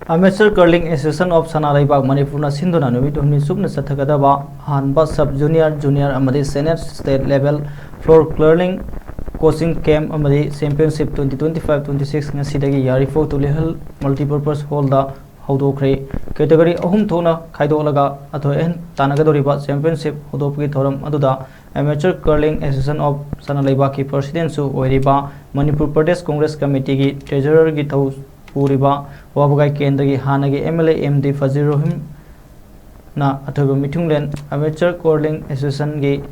Amateur Curling Association of Sanaraibak Manipurna Sindhuna Numit Humni Subna Sathagadaba Hanba Sub Junior Junior Amadi Senior State Level Floor Curling Coaching Camp Amadi Championship 2025-26 Ngasidagi Yarifo to Lehal Multipurpose Hall da Haudokre Category Ahum Thona Kaidolaga Athoen Tanagadoriba Championship Hodopki Thoram Aduda Amateur Curling Association of Sanaraibaki President Su Oiriba Manipur Pradesh Congress Committee Gi Treasurer Gi Thau Puriba Wabugai Kendagi Hanagi MLA MD Fazir Rohim na Athoba Mitunglen Amateur Curling Association Gi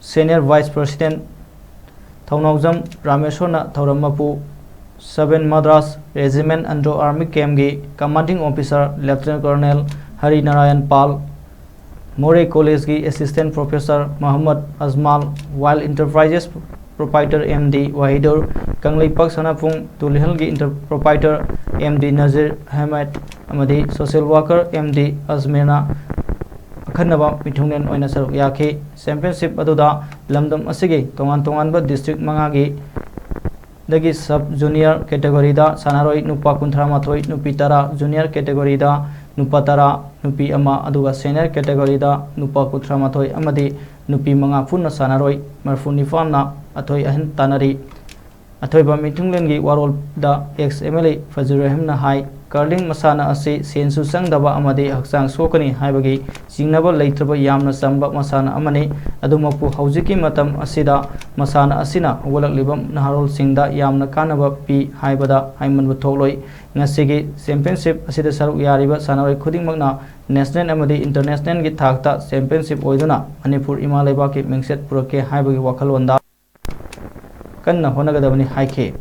Senior Vice President Thaunauzam Rameshona Thaurammapu 7 Madras Regiment Andro Army Camp Gi Commanding Officer Lieutenant Colonel Hari Narayan Pal More College Gi Assistant Professor Muhammad Azmal Wild Enterprises Proprietor MD Wahidur Kanglaipak Sanapung Tulihal Gi Proprietor MD Nazir Ahmed Amadi Social Worker MD Azmirna Akhanaba Mitungnen Oina Saru Yaki Championship Aduda Lamdam Asigi Tongan Tonganba District Mangagi Dagi Sub Junior Category da Sanaroi Nupa Kuntramathoi Nupi Tara Junior Category da Nupa Tara Nupi Ama Aduga Senior Category da Nupa Kuntramathoi Amadi Nupi Manga Punna Sanaroi Marfuni Famna Athoi Ahin Tanari Athoi Ba Mitunglengi Warol da ex MLA Fazirahim na Hai Curling Masana Asi Sensu Sangdaba Amadi Haksang Sokani Haibagi Singnaba Leitraba Yamna Samba Masana Amani Adumapu Haujiki Matam Asida Masana Asina Walak Libam Naharol Singda Yamna Kanaba Pi Haibada Haiman Butoloi Ngasigi Championship Asida Saru Yariba Sanaroi Kuding Magna National Amadi International Gi Thakta Championship Oiduna Manipur Imalaiba Ki Mingset Purake Haibagi Wakalonda Kanna Honagadabani Haike